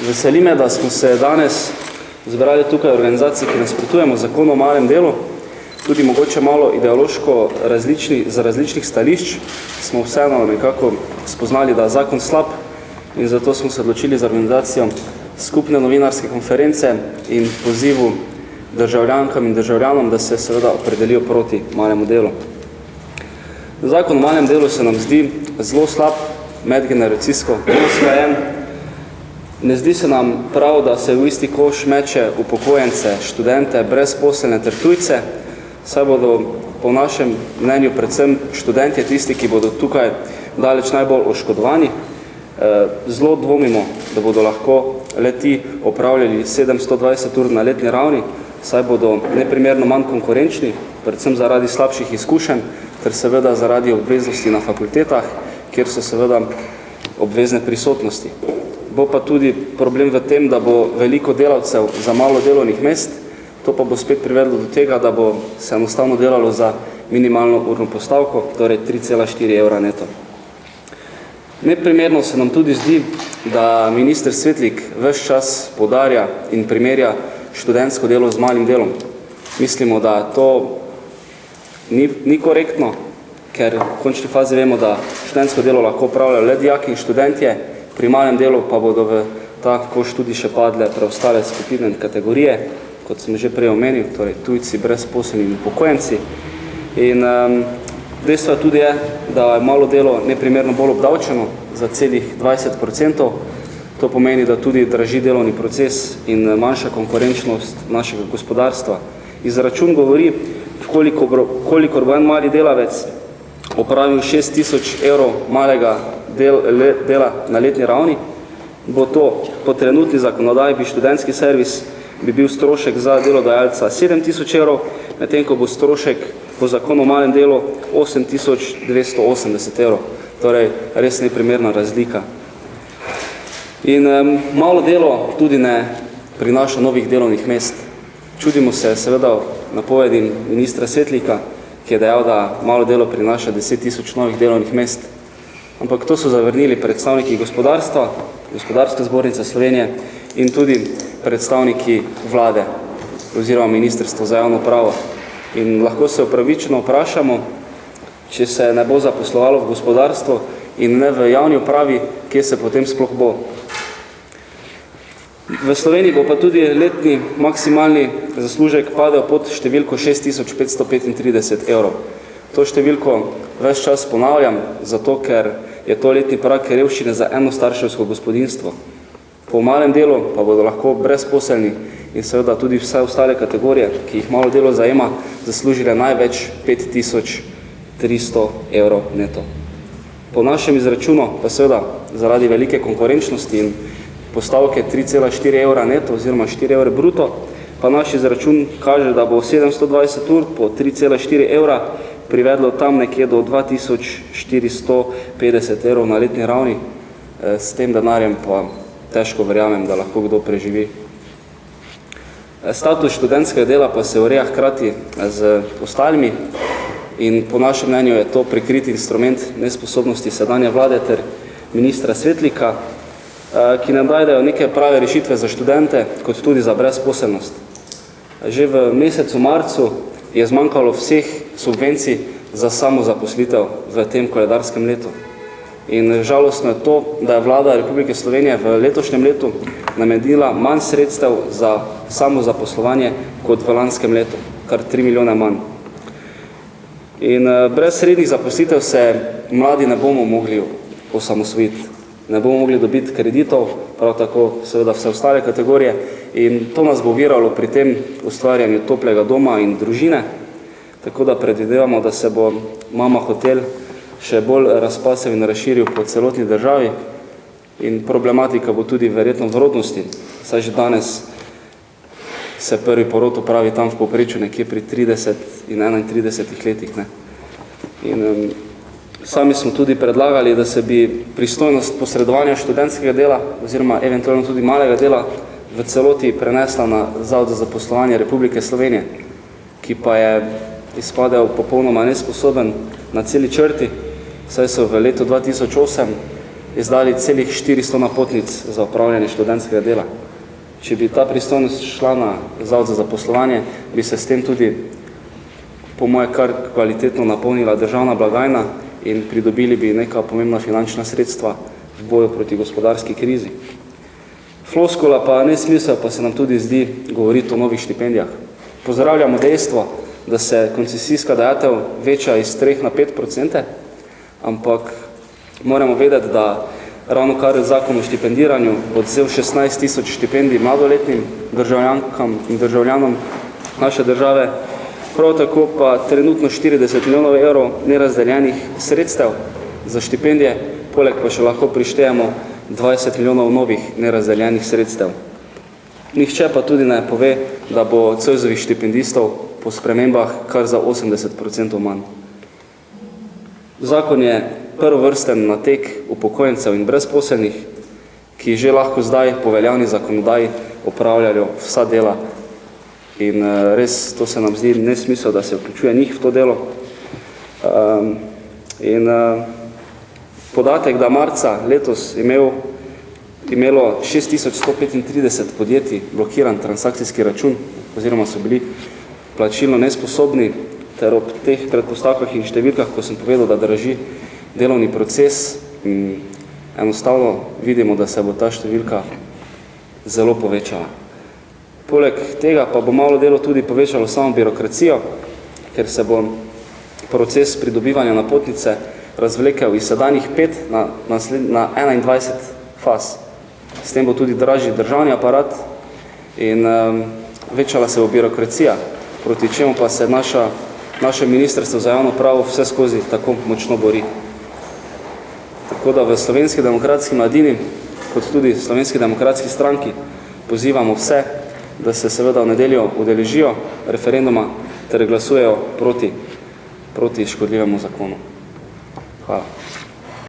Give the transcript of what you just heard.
Veseli me, da smo se danes zbrali tukaj organizaciji, ki nasprotujemo zakonu o malem delu, tudi mogoče malo ideološko z različnih stališč, smo vseeno nekako spoznali, da je zakon slab in zato smo se odločili za organizacijo skupne novinarske konference in pozivu državljankam in državljanom, da se seveda opredelijo proti malemu delu. Zakon o malem delu se nam zdi zelo slab, medgeneracijsko usklajen. Ne zdi se nam prav, da se v isti koš meče upokojence, študente, brezposelne ter tujce, saj bodo po našem mnenju predvsem študentje tisti, ki bodo tukaj daleč najbolj oškodovani. Zelo dvomimo, da bodo lahko leti opravljali 720 ur na letni ravni, saj bodo neprimerno manj konkurenčni, predvsem zaradi slabših izkušenj, ter seveda zaradi obveznosti na fakultetah, kjer so seveda obvezne prisotnosti. Bo pa tudi problem v tem, da bo veliko delavcev za malo delovnih mest, to pa bo spet privedlo do tega, da bo se enostavno delalo za minimalno urno postavko, torej 3,4 evra neto. Neprimerno se nam tudi zdi, da minister Svetlik ves čas poudarja in primerja študentsko delo z malim delom. Mislimo, da to ni korektno, ker v končni fazi vemo, da študentsko delo lahko opravljajo le dijaki in študentje, pri malem delu pa bodo v ta koš tudi še padle preostale skupine kategorije, kot sem že prej omenil, torej tujci, brezposelni in upokojenci. In dejstvo tudi je, da je malo delo neprimerno bolj obdavčeno za celih 20%. To pomeni, da tudi draži delovni proces in manjša konkurenčnost našega gospodarstva. Izračun govori, kolikor bo en mali delavec opravil 6.000 evrov malega dela na letni ravni, bo to po trenutni zakonodaji bi študentski servis bi bil strošek za delodajalca 7.000 evrov, medtem ko bo strošek po zakonu o malem delu 8.280 evrov. Torej, res neprimerna razlika. In malo delo tudi ne prinaša novih delovnih mest. Čudimo se seveda napovedim ministra Svetlika, ki je dejal, da malo delo prinaša 10.000 novih delovnih mest. Ampak to so zavrnili predstavniki gospodarstva, Gospodarska zbornica Slovenije in tudi predstavniki vlade oziroma Ministrstvo za javno upravo. In lahko se upravičeno vprašamo, če se ne bo zaposlovalo v gospodarstvo in ne v javni upravi, kje se potem sploh bo. V Sloveniji bo pa tudi letni maksimalni zaslužek padel pod številko 6.535 evrov. To številko ves čas ponavljam, zato ker je to letni prag revščine za enostarševsko gospodinjstvo. Po malem delu pa bodo lahko brezposelni in seveda tudi vse ostale kategorije, ki jih malo delo zajema, zaslužile največ 5.300 evrov neto. Po našem izračunu pa seveda zaradi velike konkurenčnosti in postavke 3,4 evra neto oziroma 4 evre bruto, pa naš izračun kaže, da bo 720 ur po 3,4 evra privedlo tam nekje do 2.450 evrov na letni ravni. S tem denarjem pa težko verjamem, da lahko kdo preživi. Status študentskega dela pa se ureja hkrati z ostalimi in po našem mnenju je to prikrit instrument nesposobnosti sedanje vlade ter ministra Svetlika, ki nam dajo neke prave rešitve za študente, kot tudi za brezposelnost. Že v mesecu marcu je zmanjkalo vseh subvencij za samozaposlitev v tem koledarskem letu. In žalostno je to, da je vlada Republike Slovenije v letošnjem letu namenila manj sredstev za samozaposlovanje kot v lanskem letu, kar 3 milijone manj. In brez srednjih zaposlitev se mladi ne bomo mogli osamosvojiti. Ne bomo mogli dobiti kreditov, prav tako seveda vse ostale kategorije in to nas bo oviralo pri tem ustvarjanju toplega doma in družine, tako da predvidevamo, da se bo Mama Hotel še bolj razpasel in razširil po celotni državi in problematika bo tudi verjetno v rodnosti, saj že danes se prvi porod opravi tam v povprečju nekje pri 30 in 31 letih. In sami smo tudi predlagali, da se bi pristojnost posredovanja študentskega dela oziroma eventualno tudi malega dela v celoti prenesla na Zavod za zaposlovanje Republike Slovenije, ki pa je izpadel popolnoma nesposoben na celi črti, saj so v letu 2008 izdali celih 400 napotnic za opravljanje študentskega dela. Če bi ta pristojnost šla na Zavod za zaposlovanje, bi se s tem tudi, po moje, kar kvalitetno napolnila državna blagajna in pridobili bi neka pomembna finančna sredstva v boju proti gospodarski krizi. Floskula pa nesmisel pa se nam tudi zdi govoriti o novih štipendijah. Pozdravljamo dejstvo, da se koncesijska dajatev veča iz 3 na 5%, ampak moramo vedeti, da ravno kar zakon o štipendiranju odvzel 16 tisoč štipendij mladoletnim državljankam in državljanom naše države, prav tako pa trenutno 40 milijonov evrov nerazdeljenih sredstev za štipendije, poleg pa še lahko prištejemo 20 milijonov novih nerazdeljenih sredstev. Nihče pa tudi ne pove, da bo Zoisovih štipendistov po spremembah kar za 80% manj. Zakon je prvovrsten natek upokojencev in brezposelnih, ki že lahko zdaj po veljavni zakonodaji opravljajo vsa dela. In res to se nam zdi nesmisel, da se vključuje njih v to delo. Podatek, da marca letos imelo 6135 podjetij blokiran transakcijski račun, oziroma so bili plačilno nesposobni, ter ob teh predpostavkah in številkah, ko sem povedal, da drži delovni proces, enostavno vidimo, da se bo ta številka zelo povečala. Poleg tega pa bo malo delo tudi povečalo samo birokracijo, ker se bo proces pridobivanja napotnice razvlekel iz sedanjih 5 na 21 faz. S tem bo tudi dražji državni aparat in večala se bo birokracija, proti čemu pa se naše ministrstvo za javno pravo vse skozi tako močno bori. Tako da v Slovenski demokratski mladini, kot tudi Slovenski demokratski stranki, pozivamo vse, da se seveda v nedeljo udeležijo referenduma ter glasujejo proti škodljivemu zakonu. Hvala.